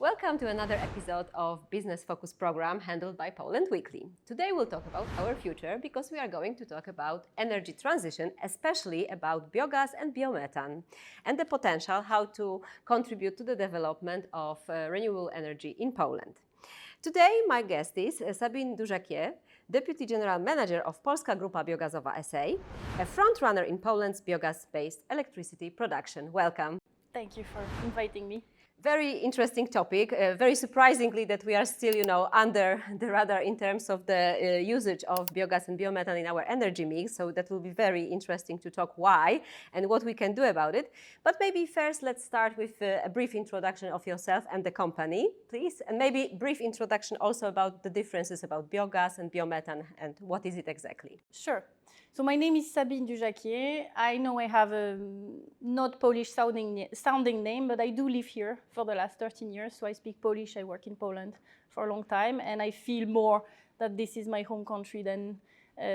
Welcome to another episode of Business Focus program handled by Poland Weekly. Today we'll talk about our future because we are going to talk about energy transition, especially about biogas and biomethane and the potential how to contribute to the development of renewable energy in Poland. Today my guest is Sabine Dujacquier, Deputy General Manager of Polska Grupa Biogazowa SA, a front-runner in Poland's biogas-based electricity production. Welcome. Thank you for inviting me. Very interesting topic. Very surprisingly that we are still, under the radar in terms of the usage of biogas and biomethane in our energy mix. So that will be very interesting to talk why and what we can do about it. But maybe first let's start with a brief introduction of yourself and the company, please. And maybe brief introduction also about the differences about biogas and biomethane and what is it exactly. Sure. So my name is Sabine Dujacquier. I know I have a not Polish sounding name, but I do live here for the last 13 years. So I speak Polish, I work in Poland for a long time, and I feel more that this is my home country than,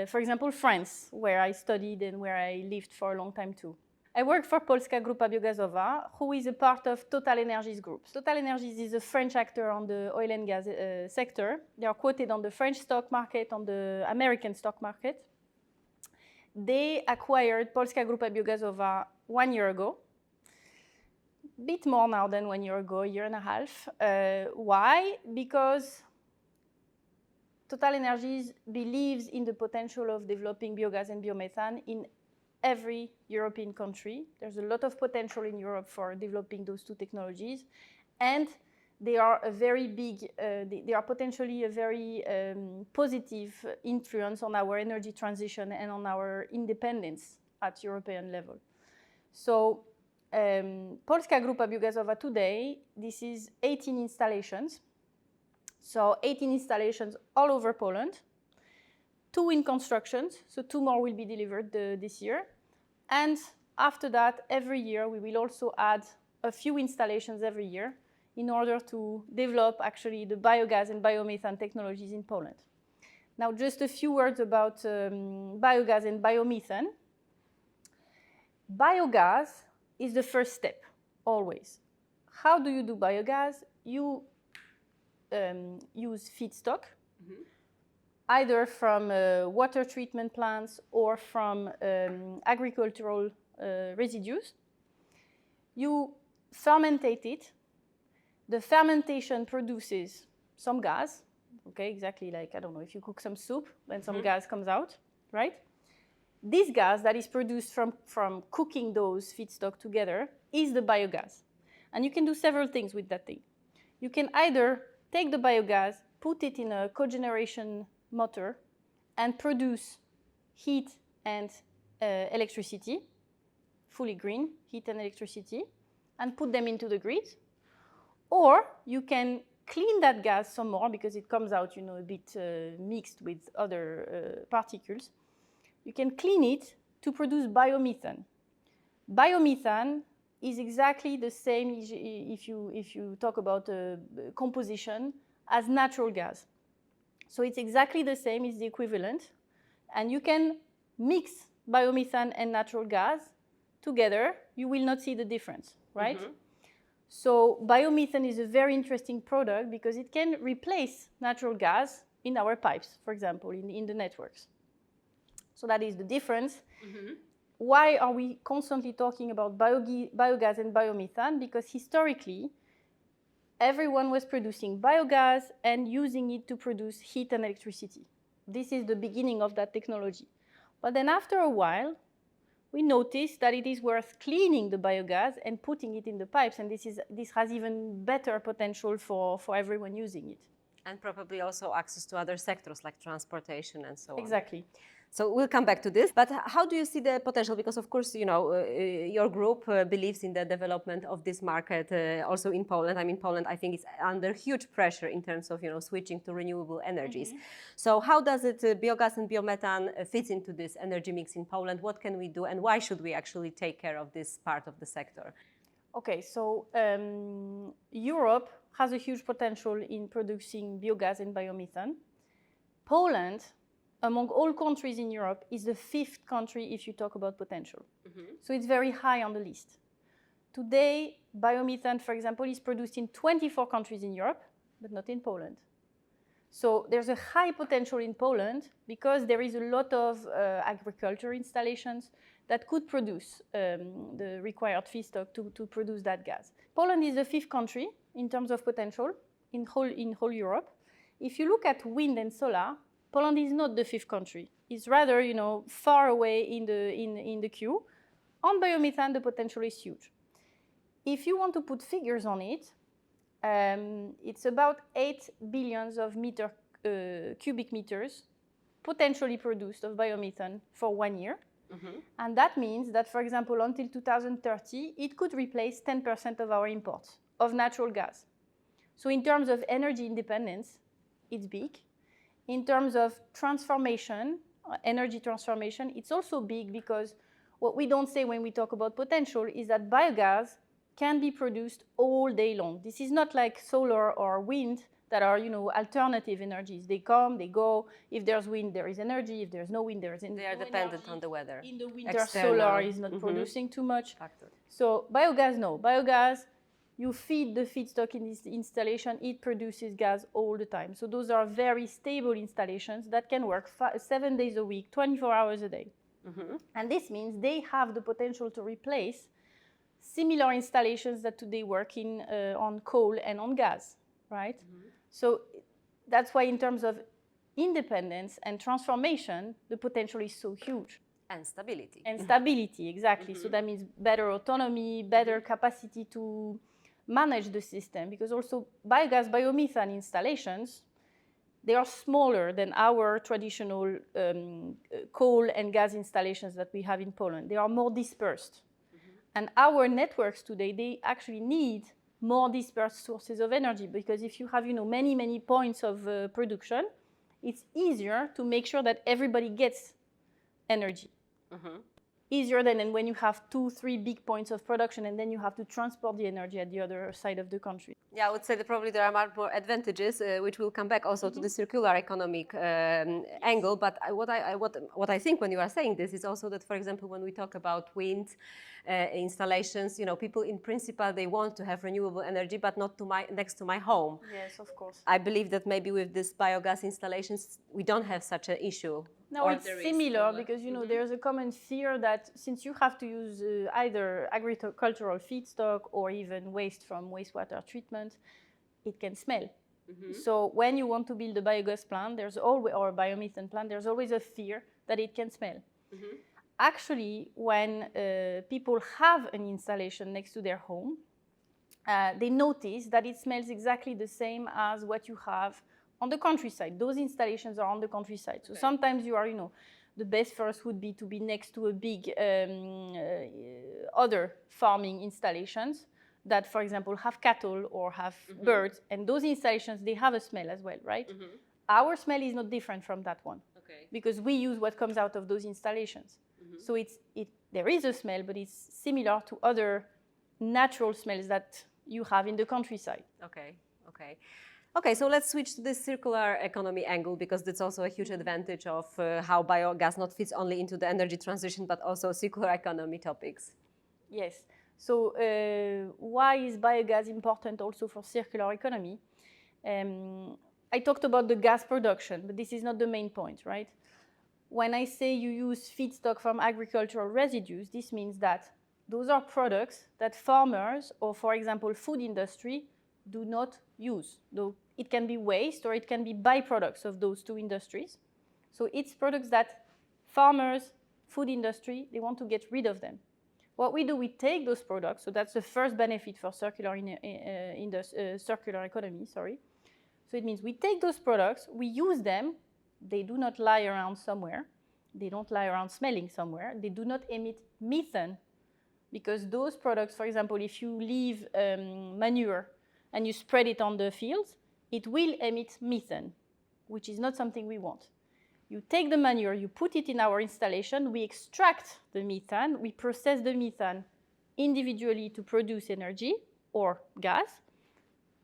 for example, France, where I studied and where I lived for a long time too. I work for Polska Grupa Biogazowa, who is a part of TotalEnergies Group. TotalEnergies is a French actor on the oil and gas sector. They are quoted on the French stock market, on the American stock market. They acquired Polska Grupa Biogazowa 1 year ago, a bit more now than 1 year ago, a year and a half. Why? Because TotalEnergies believes in the potential of developing biogas and biomethane in every European country. There's a lot of potential in Europe for developing those two technologies, and they are a very big, they are potentially a very positive influence on our energy transition and on our independence at European level. So Polska Grupa Biogazowa today, this is 18 installations. So 18 installations all over Poland, 2 in construction, so 2 more will be delivered this year. And after that, every year we will also add a few installations every year in order to develop actually the biogas and biomethane technologies in Poland. Now, just a few words about biogas and biomethane. Biogas is the first step, always. How do you do biogas? You use feedstock, either from water treatment plants or from agricultural residues. You fermentate it. The fermentation produces some gas, okay, exactly like, I don't know, if you cook some soup, then some gas comes out, right? This gas that is produced from cooking those feedstock together is the biogas. And you can do several things with that thing. You can either take the biogas, put it in a cogeneration motor, and produce heat and electricity, fully green heat and electricity, and put them into the grid. Or you can clean that gas some more because it comes out, a bit mixed with other particles. You can clean it to produce biomethane. Biomethane is exactly the same if you talk about composition as natural gas. So it's exactly the same, it's the equivalent. And you can mix biomethane and natural gas together. You will not see the difference, right? So biomethane is a very interesting product because it can replace natural gas in our pipes, for example, in the networks. So that is the difference. Why are we constantly talking about biogas and biomethane? Because historically, everyone was producing biogas and using it to produce heat and electricity. This is the beginning of that technology. But then after a while, we noticed that it is worth cleaning the biogas and putting it in the pipes, and this has even better potential for everyone using it. And probably also access to other sectors like transportation and so on. Exactly. So we'll come back to this, but how do you see the potential? Because of course, your group believes in the development of this market also in Poland. I mean, Poland, I think, is under huge pressure in terms of, switching to renewable energies. So how does it, biogas and biomethane fits into this energy mix in Poland? What can we do and why should we actually take care of this part of the sector? Okay, so Europe has a huge potential in producing biogas and biomethane. Poland, among all countries in Europe, is the 5th country if you talk about potential. So it's very high on the list. Today, biomethane, for example, is produced in 24 countries in Europe, but not in Poland. So there's a high potential in Poland because there is a lot of agriculture installations that could produce the required feedstock to produce that gas. Poland is the 5th country in terms of potential in whole Europe. If you look at wind and solar, Poland is not the 5th country. It's rather, far away in the queue. On biomethane, the potential is huge. If you want to put figures on it, it's about 8 billions of cubic meters potentially produced of biomethane for 1 year. Mm-hmm. And that means that, for example, until 2030, it could replace 10% of our imports of natural gas. So in terms of energy independence, it's big. In terms of transformation, energy transformation, it's also big because what we don't say when we talk about potential is that biogas can be produced all day long. This is not like solar or wind that are, alternative energies. They come, they go. If there's wind, there is energy. If there's no wind, there is energy. They are dependent on the weather. In the winter, solar is not producing too much. Factor. So biogas, no. Biogas, you feed the feedstock in this installation, it produces gas all the time. So those are very stable installations that can work 7 days a week, 24 hours a day. Mm-hmm. And this means they have the potential to replace similar installations that today work on coal and on gas, right? Mm-hmm. So that's why in terms of independence and transformation, the potential is so huge. And stability. And stability, exactly. Mm-hmm. So that means better autonomy, better capacity to manage the system, because also biogas, biomethane installations, they are smaller than our traditional coal and gas installations that we have in Poland. They are more dispersed. Mm-hmm. And our networks today, they actually need more dispersed sources of energy, because if you have, many points of production, it's easier to make sure that everybody gets energy. Mm-hmm. Easier than when you have 2-3 big points of production and then you have to transport the energy at the other side of the country. Yeah, I would say that probably there are much more advantages, which will come back also to the circular economic angle. But what I think when you are saying this is also that, for example, when we talk about wind installations, people in principle, they want to have renewable energy, but not next to my home. Yes, of course. I believe that maybe with this biogas installations, we don't have such an issue. No, it's similar because, there's a common fear that since you have to use either agricultural feedstock or even waste from wastewater treatment, it can smell. Mm-hmm. So when you want to build a biogas plant, or a biomethane plant, there's always a fear that it can smell. Mm-hmm. Actually, when people have an installation next to their home, they notice that it smells exactly the same as what you have on the countryside. Those installations are on the countryside. So sometimes you are, the best first would be to be next to a big other farming installations that, for example, have cattle or have birds. And those installations, they have a smell as well, right? Mm-hmm. Our smell is not different from that one. Okay. Because we use what comes out of those installations. Mm-hmm. So there is a smell, but it's similar to other natural smells that you have in the countryside. Okay, so let's switch to this circular economy angle, because that's also a huge advantage of how biogas not fits only into the energy transition, but also circular economy topics. Yes. So why is biogas important also for circular economy? I talked about the gas production, but this is not the main point, right? When I say you use feedstock from agricultural residues, this means that those are products that farmers or, for example, food industry do not use. Though it can be waste or it can be byproducts of those two industries. So it's products that farmers, food industry, they want to get rid of them. What we do, we take those products, so that's the first benefit for circular economy, sorry. So it means we take those products, we use them, they do not lie around somewhere, they don't lie around smelling somewhere, they do not emit methane, because those products, for example, if you leave manure and you spread it on the fields, it will emit methane, which is not something we want. You take the manure, you put it in our installation, we extract the methane, we process the methane individually to produce energy or gas,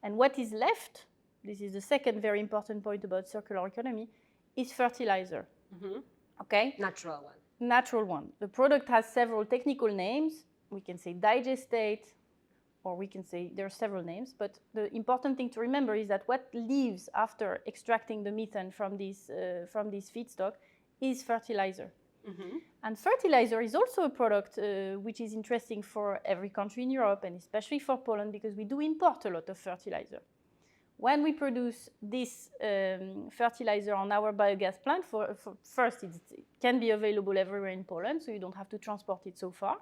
and what is left, this is the second very important point about circular economy, is fertilizer. Mm-hmm. Okay? Natural one. Natural one. The product has several technical names. we can say digestate, or we can say there are several names, but the important thing to remember is that what leaves after extracting the methane from this feedstock is fertilizer. And fertilizer is also a product which is interesting for every country in Europe, and especially for Poland, because we do import a lot of fertilizer. When we produce this fertilizer on our biogas plant, first, it can be available everywhere in Poland, so you don't have to transport it so far.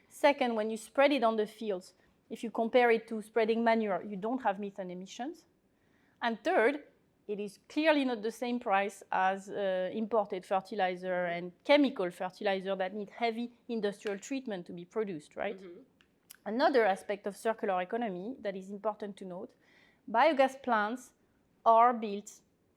Second, when you spread it on the fields, if you compare it to spreading manure, you don't have methane emissions. And third, it is clearly not the same price as imported fertilizer and chemical fertilizer that need heavy industrial treatment to be produced, right? Another aspect of circular economy that is important to note, biogas plants are built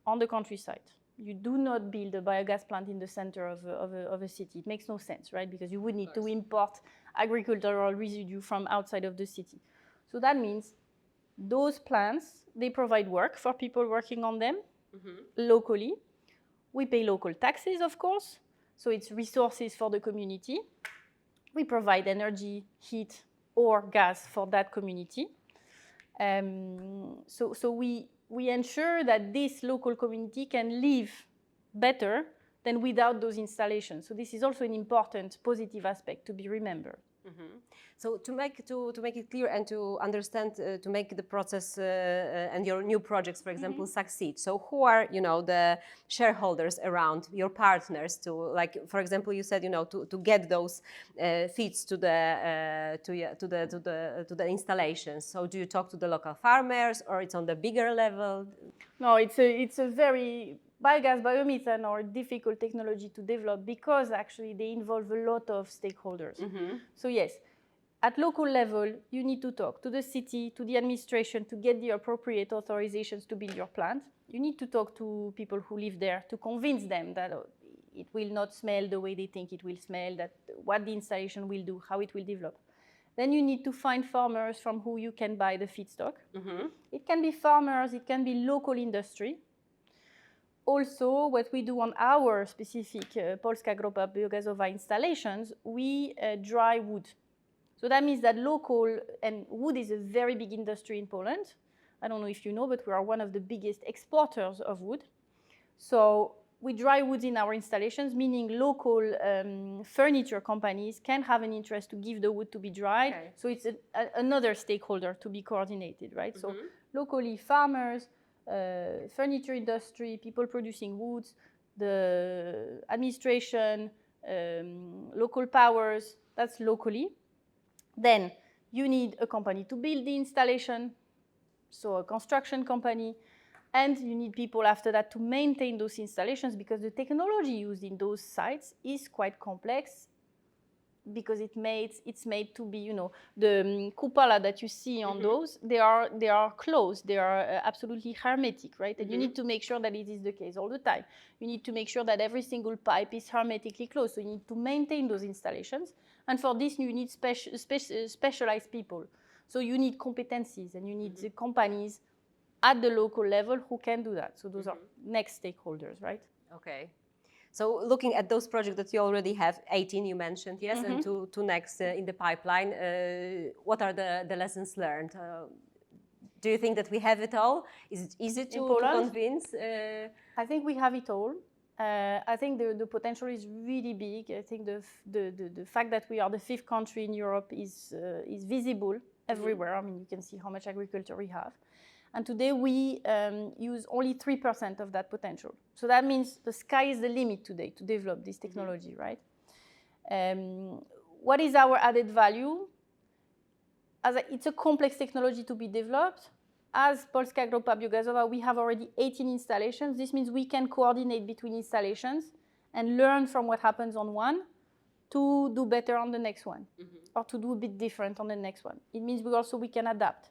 on the countryside. You do not build a biogas plant in the center of a city. It makes no sense, right? Because you would need to import agricultural residue from outside of the city. So that means those plants, they provide work for people working on them locally. We pay local taxes, of course, so it's resources for the community. We provide energy, heat, or gas for that community. So we ensure that this local community can live better than without those installations. So this is also an important positive aspect to be remembered. So to make it clear and to understand, to make the process and your new projects, for example, succeed. So who are, the shareholders around, your partners to, like, for example, you said, to get those feeds to the installations. So do you talk to the local farmers, or it's on the bigger level? No, it's a very biogas, biomethane are a difficult technology to develop because actually they involve a lot of stakeholders. So yes, at local level, you need to talk to the city, to the administration to get the appropriate authorizations to build your plant. You need to talk to people who live there to convince them that it will not smell the way they think it will smell, that what the installation will do, how it will develop. Then you need to find farmers from who you can buy the feedstock. It can be farmers, it can be local industry. Also, what we do on our specific Polska Grupa Biogazowa installations, we dry wood. So that means that local, and wood is a very big industry in Poland. I don't know if you know, but we are one of the biggest exporters of wood. So we dry wood in our installations, meaning local furniture companies can have an interest to give the wood to be dried. Okay. So it's another stakeholder to be coordinated, right? So locally, farmers, furniture industry, people producing woods, the administration, local powers, that's locally. Then you need a company to build the installation, so a construction company, and you need people after that to maintain those installations because the technology used in those sites is quite complex because it's made to be, the cupola that you see on those, they are closed, they are absolutely hermetic, right? And you need to make sure that it is the case all the time. You need to make sure that every single pipe is hermetically closed, so you need to maintain those installations. And for this, you need specialized people. So you need competencies, and you need the companies at the local level who can do that. So those are next stakeholders, right? Okay. So looking at those projects that you already have, 18 you mentioned, yes, and two next in the pipeline, what are the lessons learned? Do you think that we have it all? Is it easy to convince? I think we have it all. I think the potential is really big. I think the fact that we are the 5th country in Europe is visible everywhere. I mean, you can see how much agriculture we have. And today we use only 3% of that potential. So that means the sky is the limit today to develop this technology, right? What is our added value? It's a complex technology to be developed. As Polska Grupa Biogazowa, we have already 18 installations. This means we can coordinate between installations and learn from what happens on one to do better on the next one, or to do a bit different on the next one. It means we can adapt.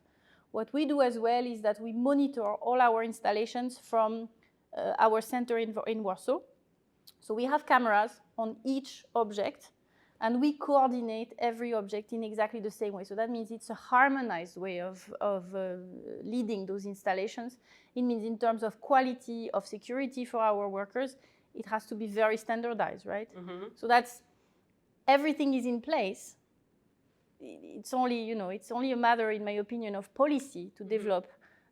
What we do as well is that we monitor all our installations from our center in Warsaw. So we have cameras on each object, and we coordinate every object in exactly the same way. So that means it's a harmonized way of leading those installations. It means in terms of quality, of security for our workers, it has to be very standardized, right? So that's everything is in place it's only, it's only a matter, in my opinion, of policy to develop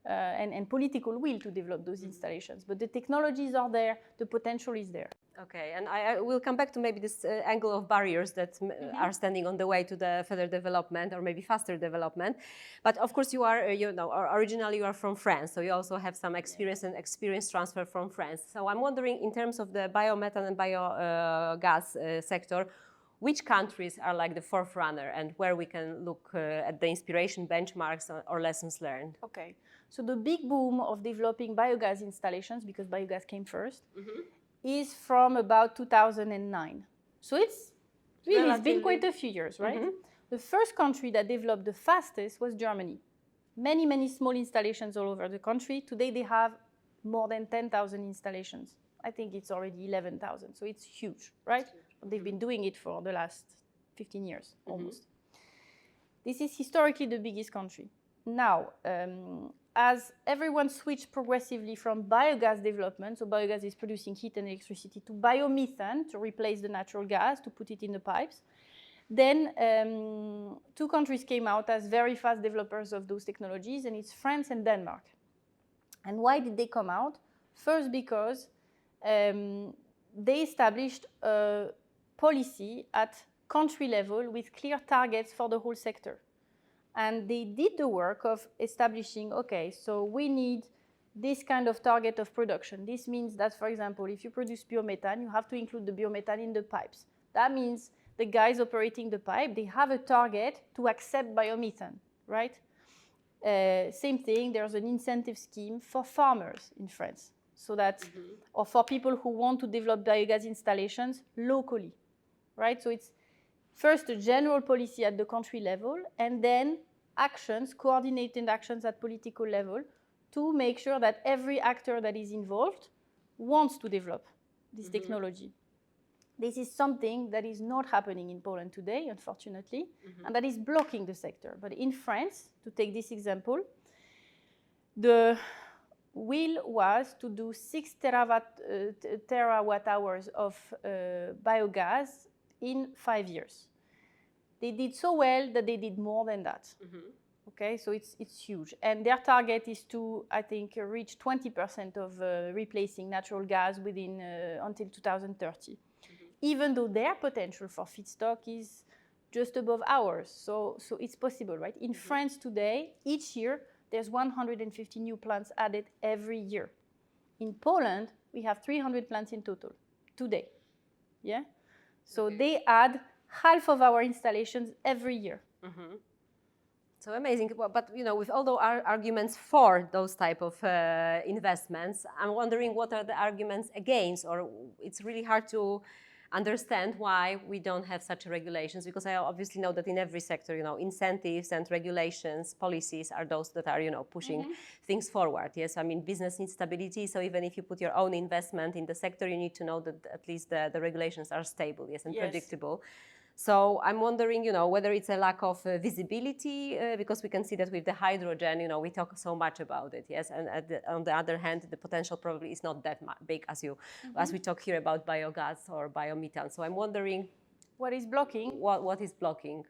and political will to develop those installations. But the technologies are there, the potential is there. Okay, and I will come back to maybe this angle of barriers that are standing on the way to the further development or maybe faster development. But of course, you are, originally you are from France, so you also have some experience and experience transfer from France. So I'm wondering, in terms of the biomethane and biogas sector, which countries are like the forerunner and where we can look at the inspiration, benchmarks, or lessons learned? Okay, so the big boom of developing biogas installations, because biogas came first, is from about 2009. So it's been quite a few years, right? The first country that developed the fastest was Germany. Many, many small installations all over the country. Today they have more than 10,000 installations. I think it's already 11,000, so it's huge, right? They've been doing it for the last 15 years, almost. This is historically the biggest country. Now, as everyone switched progressively from biogas development, so biogas is producing heat and electricity, to biomethane, to replace the natural gas, to put it in the pipes, then two countries came out as very fast developers of those technologies, and it's France and Denmark. And why did they come out? First, because they established a policy at country level with clear targets for the whole sector. And they did the work of establishing, okay, so we need this kind of target of production. This means that, for example, if you produce biomethane, you have to include the biomethane in the pipes. That means the guys operating the pipe, they have a target to accept biomethane, right? Same thing, there's an incentive scheme for farmers in France, so that, or for people who want to develop biogas installations locally, right? So it's first a general policy at the country level, and then actions, coordinated actions at political level to make sure that every actor that is involved wants to develop this technology. This is something that is not happening in Poland today, unfortunately, and that is blocking the sector. But in France, to take this example, the will was to do 6 terawatt hours of biogas in 5 years. They did so well that they did more than that. Okay, so it's huge. And their target is to, I think, reach 20% of replacing natural gas within until 2030. Even though their potential for feedstock is just above ours. So it's possible, right? In France today, each year, there's 150 new plants added every year. In Poland, we have 300 plants in total today. Yeah? So they add half of our installations every year. So amazing. But with all the arguments for those type of investments, I'm wondering what are the arguments against, or it's really hard to understand why we don't have such regulations, because I obviously know that in every sector, incentives and regulations, policies are those that are, pushing things forward. Yes, I mean, business needs stability. So even if you put your own investment in the sector, you need to know that at least the regulations are stable, yes, and predictable. So I'm wondering, whether it's a lack of visibility, because we can see that with the hydrogen, we talk so much about it, yes, and on the other hand, the potential probably is not that big as we talk here about biogas or biomethane. So I'm wondering, what is blocking? What is blocking?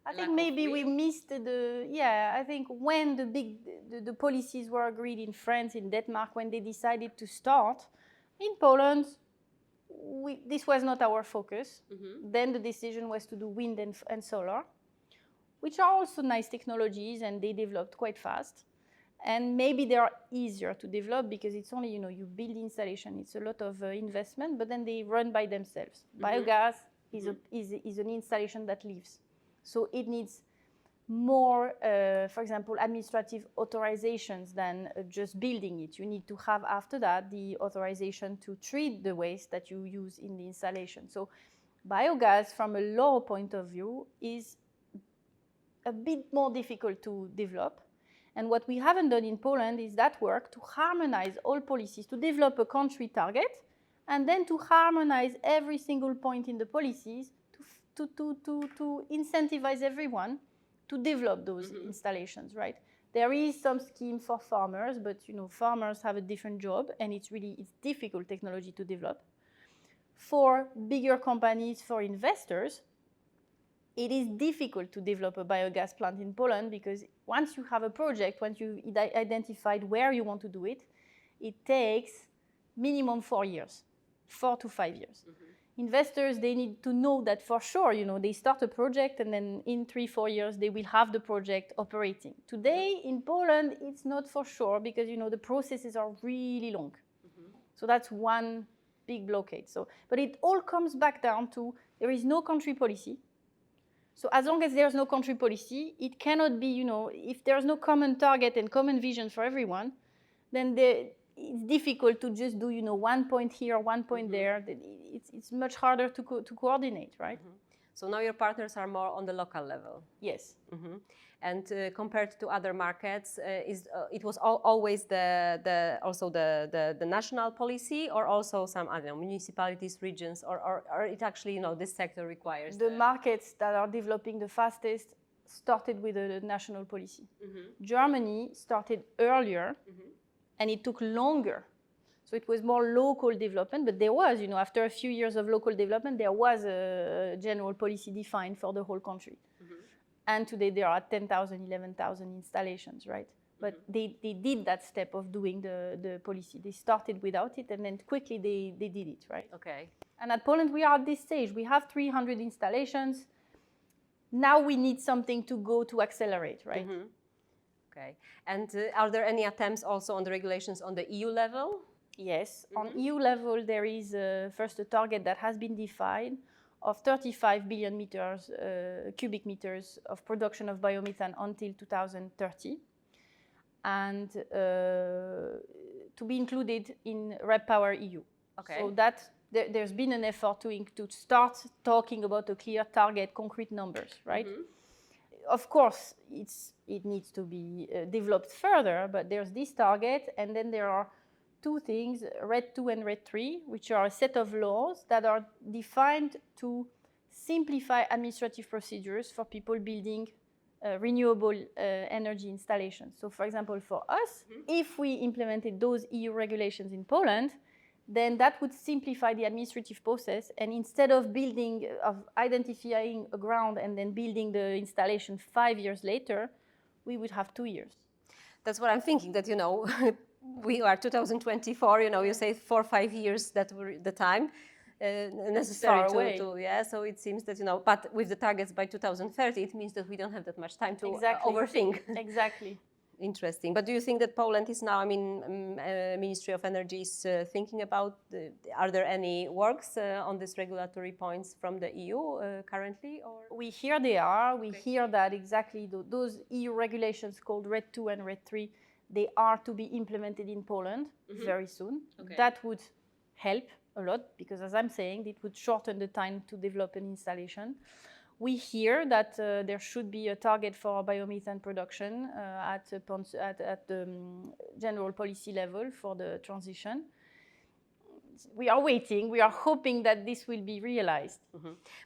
I think maybe we missed I think when the policies were agreed in France, in Denmark, when they decided to start, in Poland, this was not our focus. Then the decision was to do wind and solar, which are also nice technologies, and they developed quite fast. And maybe they are easier to develop because it's only, you build the installation. It's a lot of investment, but then they run by themselves. Biogas is an installation that lives. So it needs more, for example, administrative authorizations than just building it. You need to have, after that, the authorization to treat the waste that you use in the installation. So biogas, from a law point of view, is a bit more difficult to develop. And what we haven't done in Poland is that work to harmonize all policies, to develop a country target, and then to harmonize every single point in the policies to incentivize everyone to develop those installations, right? There is some scheme for farmers, but farmers have a different job, and it's difficult technology to develop. For bigger companies, for investors, it is difficult to develop a biogas plant in Poland because once you have a project, once you identified where you want to do it, it takes minimum 4 years, 4 to 5 years. Investors, they need to know that for sure, they start a project and then in 3-4 years, they will have the project operating. Today in Poland, it's not for sure because, the processes are really long. So that's one big blockade. But it all comes back down to there is no country policy. So as long as there's no country policy, it cannot be, if there's no common target and common vision for everyone, then it's difficult to just do, 1 point here, 1 point there. It's much harder to coordinate, right? So now your partners are more on the local level. Yes. And compared to other markets, it was always the national policy, or also some other municipalities, regions, or it actually, this sector requires the markets that are developing the fastest started with a national policy. Germany started earlier, and it took longer. So it was more local development, but there was, after a few years of local development, there was a general policy defined for the whole country. And today there are 10,000, 11,000 installations, right? But they did that step of doing the policy. They started without it, and then quickly they did it, right? Okay. And at Poland, we are at this stage. We have 300 installations. Now we need something to go to accelerate, right? Okay. And are there any attempts also on the regulations on the EU level? Yes. On EU level, there is first a target that has been defined of 35 billion cubic meters of production of biomethane until 2030, and to be included in REPower EU. Okay. So that there's been an effort to start talking about a clear target, concrete numbers, right? Of course, it needs to be developed further, but there's this target, and then there are two things, RED 2 and RED 3, which are a set of laws that are defined to simplify administrative procedures for people building renewable energy installations. So for example, for us, if we implemented those EU regulations in Poland, then that would simplify the administrative process, and instead of identifying a ground and then building the installation 5 years later, we would have 2 years. That's what I'm thinking, that, we are 2024, you say 4 or 5 years, that were the time necessary to so it seems that, but with the targets by 2030, it means that we don't have that much time to overthink. Exactly. Interesting. But do you think that Poland is now, Ministry of Energy is thinking about, are there any works on these regulatory points from the EU currently? Or? We hear they are. We hear that exactly those EU regulations called RED 2 and RED 3, they are to be implemented in Poland very soon. Okay. That would help a lot because, as I'm saying, it would shorten the time to develop an installation. We hear that there should be a target for biomethane production at the general policy level for the transition. We are waiting. We are hoping that this will be realized.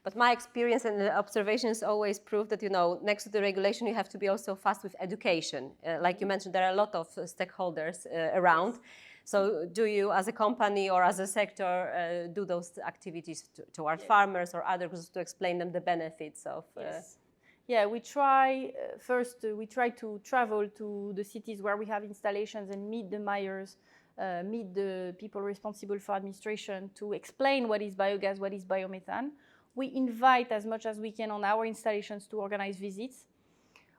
But my experience and observations always prove that, next to the regulation, you have to be also fast with education. Like you mentioned, there are a lot of stakeholders around. Yes. So do you, as a company or as a sector, do those activities toward farmers or others to explain them the benefits of? Yes. Yeah, we try, we try to travel to the cities where we have installations and meet the mayors, meet the people responsible for administration to explain what is biogas, what is biomethane. We invite as much as we can on our installations to organize visits.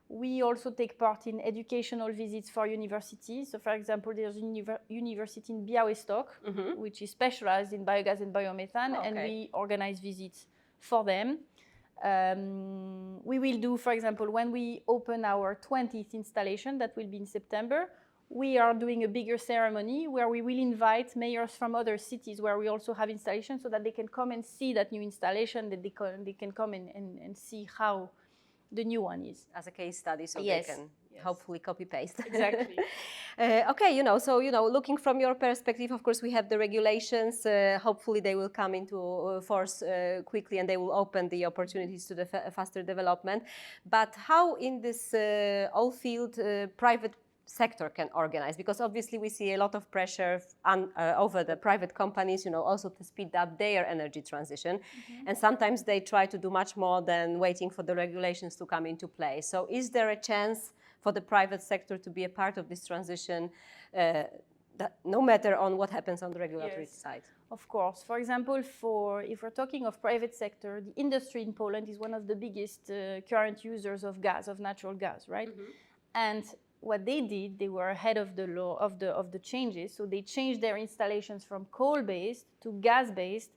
We also take part in educational visits for universities. So for example, there's a university in Białystok, which is specialized in biogas and biomethane, and we organize visits for them. We will do, for example, when we open our 20th installation, that will be in September, we are doing a bigger ceremony where we will invite mayors from other cities where we also have installations so that they can come and see that new installation, that they can come and see how the new one is. As a case study, so they can hopefully copy-paste. Exactly. Okay, so, looking from your perspective, of course, we have the regulations. Hopefully they will come into force quickly and they will open the opportunities to the faster development. But how in this all field private sector can organize? Because obviously we see a lot of pressure over the private companies, also to speed up their energy transition. And sometimes they try to do much more than waiting for the regulations to come into play. So is there a chance for the private sector to be a part of this transition, no matter on what happens on the regulatory side? Of course. For example, if we're talking of private sector, the industry in Poland is one of the biggest current users of gas, of natural gas, right? And what they did, they were ahead of the law, of the changes. So they changed their installations from coal-based to gas-based.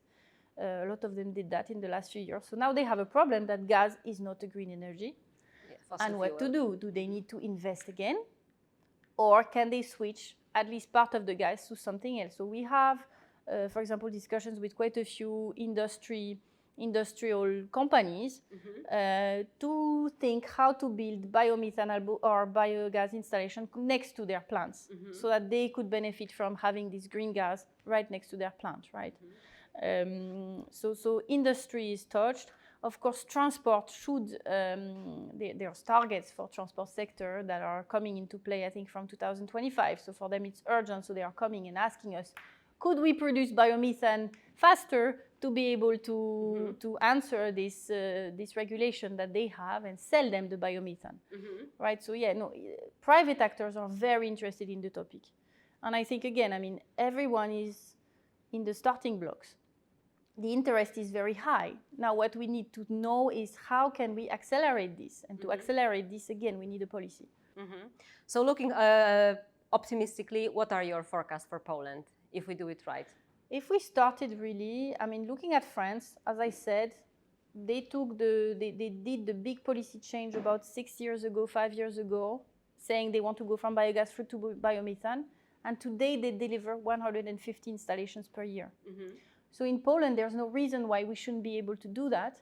A lot of them did that in the last few years. So now they have a problem that gas is not a green energy. And what to do? Do they need to invest again? Or can they switch at least part of the gas to something else? So we have, for example, discussions with quite a few industrial companies to think how to build biomethane or biogas installation next to their plants so that they could benefit from having this green gas right next to their plant, right? So industry is touched. Of course, transport should, there's targets for transport sector that are coming into play, I think, from 2025. So for them, it's urgent. So they are coming and asking us, could we produce biomethane faster to be able to answer this regulation that they have and sell them the biomethane, right? So private actors are very interested in the topic. And I think, again, I mean, everyone is in the starting blocks. The interest is very high. Now, what we need to know is how can we accelerate this? And to accelerate this, again, we need a policy. So looking optimistically, what are your forecasts for Poland if we do it right? If we started really, I mean, looking at France, as I said, they did the big policy change about 6 years ago, 5 years ago, saying they want to go from biogas to biomethane. And today they deliver 150 installations per year. So in Poland, there's no reason why we shouldn't be able to do that.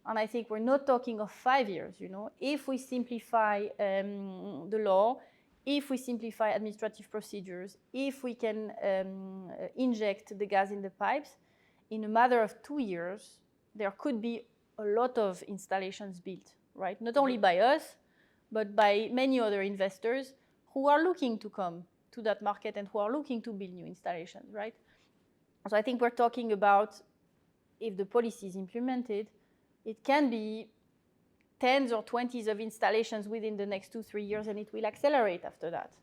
And I think we're not talking of 5 years, If we simplify the law, if we simplify administrative procedures, if we can inject the gas in the pipes, in a matter of 2 years, there could be a lot of installations built, right? Not only by us, but by many other investors who are looking to come to that market and who are looking to build new installations, right? So I think we're talking about, if the policy is implemented, it can be tens or 20s of installations within the next 2-3 years, and it will accelerate after that.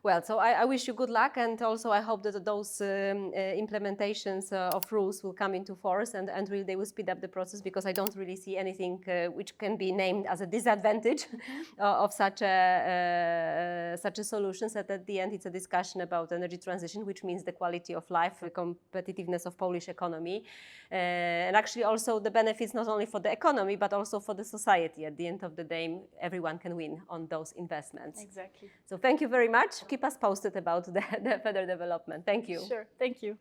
Well, so I wish you good luck, and also I hope that those implementations of rules will come into force and really they will speed up the process, because I don't really see anything which can be named as a disadvantage of such a solution. So that at the end it's a discussion about energy transition, which means the quality of life, the competitiveness of Polish economy, and actually also the benefits not only for the economy but also for the society. At the end of the day, everyone can win on those investments. Exactly. So thank you very much. Keep us posted about the further development. Thank you. Sure. Thank you.